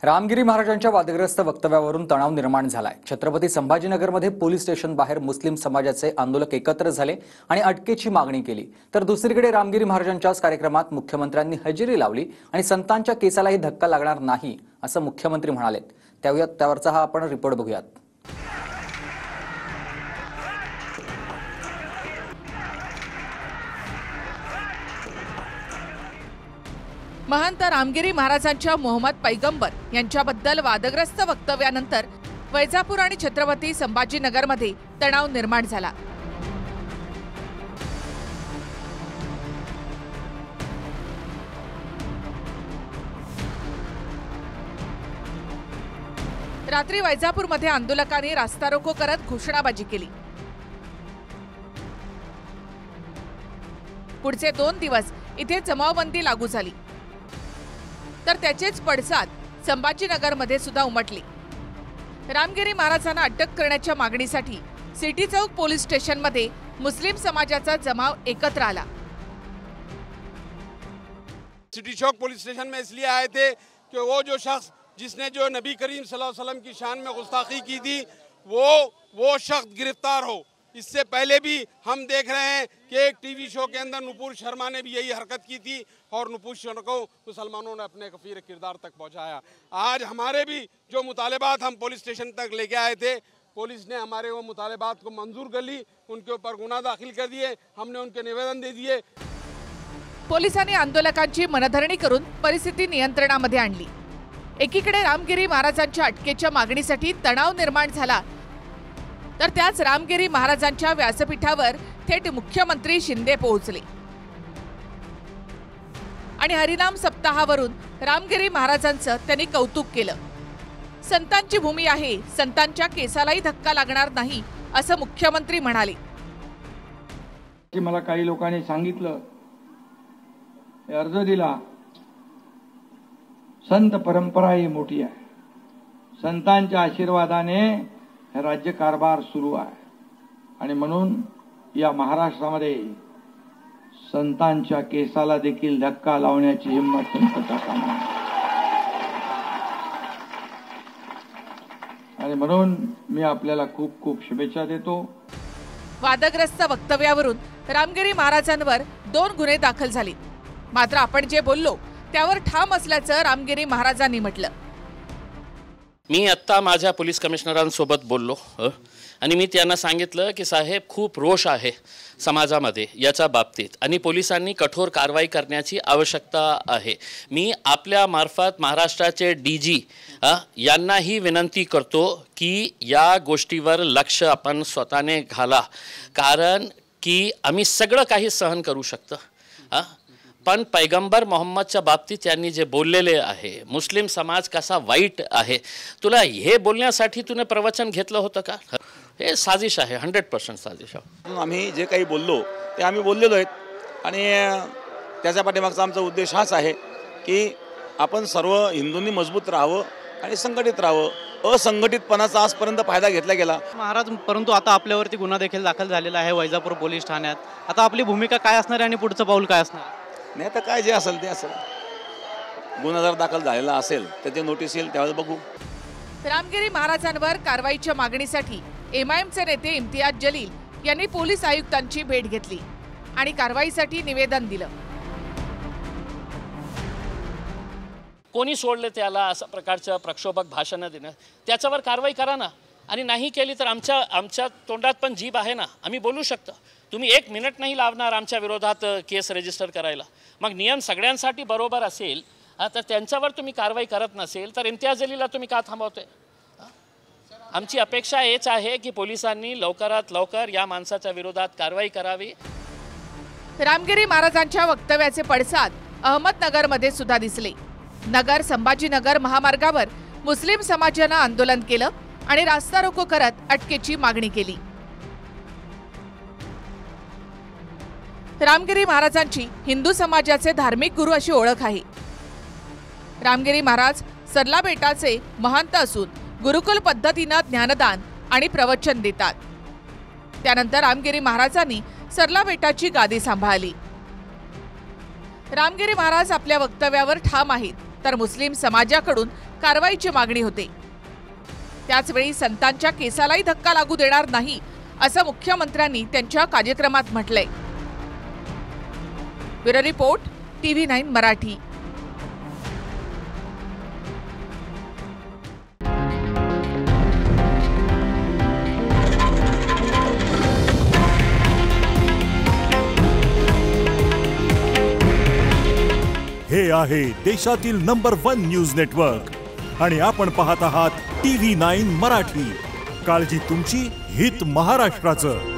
रामगिरी महाराजांच्या वादग्रस्त वक्तव्यावरून तणाव निर्माण झालाय। छत्रपती संभाजीनगरमध्ये पोलीस स्टेशन बाहेर मुस्लिम समाजाचे आंदोलक एकत्र झाले आणि अटकेची मागणी केली। तर दुसरीकडे रामगिरी महाराजांच्याच कार्यक्रमात मुख्यमंत्र्यांनी हजेरी लावली आणि संतांच्या केसालाही धक्का लागणार नाही असं मुख्यमंत्री म्हणाले। त्यावरचा हा आपण रिपोर्ट बघूयात। महंत रामगिरी महाराजांच्या मोहम्मद पैगंबर यांच्याबद्दल वादग्रस्त वक्तव्यानंतर वैजापूर आणि छत्रपती संभाजीनगरमध्ये तणाव निर्माण झाला। रात्री वैजापूरमध्ये आंदोलकांनी रास्ता रोको करत घोषणाबाजी केली। पुढचे 2 दिवस इथे जमावबंदी लागू झाली, तर त्याचेच पडसाद संभाजीनगरमध्ये सुद्धा उमटली। रामगिरी महाराजांना अटक करण्याच्या मागणीसाठी सिटी चौक पोलीस स्टेशनमध्ये मुस्लिम समाजाचा जमाव एकत्र आला। सिटी चौक पुलिस स्टेशन में इसलिए आए थे कि वो जो शख्स जिसने जो नबी करीम सल्लल्लाहु अलैहि वसल्लम की शान में गुस्ताखी की थी वो शख्स गिरफ्तार हो। इससे पहले भी हम देख रहे हैं कि एक टीवी शो के अंदर नुपुर शर्मा ने भी यही हरकत की थी और नुपुर शर्मा को मुसलमानों ने अपने कफीर किरदार तक पहुंचाया। आज हमारे भी जो मुतालिबात हम पुलिस स्टेशन तक लेके आए थे, पुलिस ने हमारे वो मुतालिबात को मंजूर कर ली, उनके ऊपर गुनाह दाखिल कर दिए, हमने उनके निवेदन दे दिए। पोलिसांनी आंदोलकांची मनधरणी करून परिस्थिती नियंत्रणामध्ये आणली। एकीकडे रामगिरी महाराजांच्या अटकेच्या मागणीसाठी तणाव निर्माण झाला, तर त्याच रामगिरी महाराजांच्या व्यासपीठावर थेट मुख्यमंत्री शिंदे पोहोचले आणि हरिनाम सप्ताहावरून रामगिरी महाराजांचं त्यांनी कौतुक केलं। संतांची भूमी आहे, संतांच्या केसालाही धक्का लागणार नाही असं मुख्यमंत्री म्हणाले। की मला काही लोकांनी सांगितलं, अर्ज दिला, संत परंपरा ही मोठी आहे, संतांच्या आशीर्वादाने राज्य कारभार सुरू आहे आणि म्हणून या महाराष्ट्रामध्ये संतांच्या केसाला देखील धक्का लावण्याची हिंमत करता कामा नये। आणि म्हणून मी आपल्याला खूप खूप शुभेच्छा देतो। वादग्रस्त वक्तव्यावरून रामगिरी महाराजांवर 2 गुन्हे दाखल झाले, मात्र आपण जे बोललो त्यावर ठाम असल्याचं रामगिरी महाराजांनी म्हटलं। मी आत्ता माझ्या पोलीस कमिशनरांसोबत बोललो आणि मी त्यांना सांगितलं की साहेब खूप रोष आहे समाजामध्ये याच्या बाबतीत आणि पोलिसांनी कठोर कारवाई करण्याची आवश्यकता आहे। मी आपल्या मार्फत महाराष्ट्राचे डीजी यांनाही विनंती करतो की या गोष्टीवर लक्ष आपण स्वतःने घाला, कारण की आम्ही सगळं काही सहन करू शकतो, पण पैगंबर मोहम्मदच्या बाबतीत त्यांनी जे बोललेले आहे, मुस्लिम समाज कसा वाईट आहे, तुला हे बोलण्यासाठी तुने प्रवचन घेतलं होतं का? हे साजिश आहे, 100% साजिश आहे। आम्ही जे काही बोललो ते आम्ही बोललेलो आहेत आणि त्याच्या पाठीमागचा आमचा उद्देश हाच आहे की आपण सर्व हिंदूंनी मजबूत राहावं आणि संघटित राहावं। असंघटितपणाचा आजपर्यंत फायदा घेतला गेला महाराज, परंतु आता आपल्यावरती गुन्हा देखील दाखल झालेला आहे वैजापूर पोलीस ठाण्यात। आता आपली भूमिका काय असणार आहे आणि पुढचं पाऊल काय असणार? नाही तर काय जे असेल ते असेल, गुन्हा जर दाखल झालेला असेल तर ते नोटीस येईल, त्यावेळेस बघू। रामगिरी महाराजांवर कारवाईच्या मागणीसाठी एमआयएमचे नेते इम्तियाज जलील यांनी पोलीस आयुक्तांची भेट घेतली आणि कारवाईसाठी निवेदन दिलं। कोणी सोडले त्याला असं प्रकारचं प्रक्षोभक भाषण देणं, त्याच्यावर कारवाई करा ना, आणि नाही केली तर आमच्या तोंडात पण जीभ आहे ना, आम्ही बोलू शकतो। तुम्ही 1 मिनिट नाही लावणार आमच्या विरोधात केस रजिस्टर करायला। मग नियम सगळ्यांसाठी बरोबर असेल तर त्यांच्यावर तुम्ही कारवाई करत नसेल तर इम्तियाज जलीलला तुम्ही का थांबवतोय? आमची अपेक्षा हेच आहे की पोलिसांनी लवकरात लवकर या माणसाच्या विरोधात कारवाई करावी। रामगिरी महाराजांच्या वक्तव्याचे पडसाद अहमदनगरमध्ये सुद्धा दिसले। नगर संभाजीनगर महामार्गावर मुस्लिम समाजानं आंदोलन केलं आणि रास्ता रोको करत अटकेची मागणी केली। रामगिरी महाराजांची हिंदू समाजाचे धार्मिक गुरु अशी ओळख आहे। रामगिरी महाराज सरला बेटाचे महंत असून गुरुकुल पद्धतीने ज्ञानदान आणि प्रवचन देतात। त्यानंतर रामगिरी महाराजांनी सरला बेटाची गादी सांभाळली। रामगिरी महाराज आपल्या वक्तव्यावर ठाम आहेत, तर मुस्लिम समाजाकडून कारवाईची मागणी होते। त्याचवेळी संतांच्या केसालाही धक्का लागू देणार नाही असं मुख्यमंत्र्यांनी त्यांच्या कार्यक्रमात म्हटलंय। Bureau report TV9 Marathi. हे आहे देशातील नंबर 1 न्यूज नेटवर्क आणि आपण पाहत आहात TV9 मराठी। काळजी तुमची, हित महाराष्ट्राचं।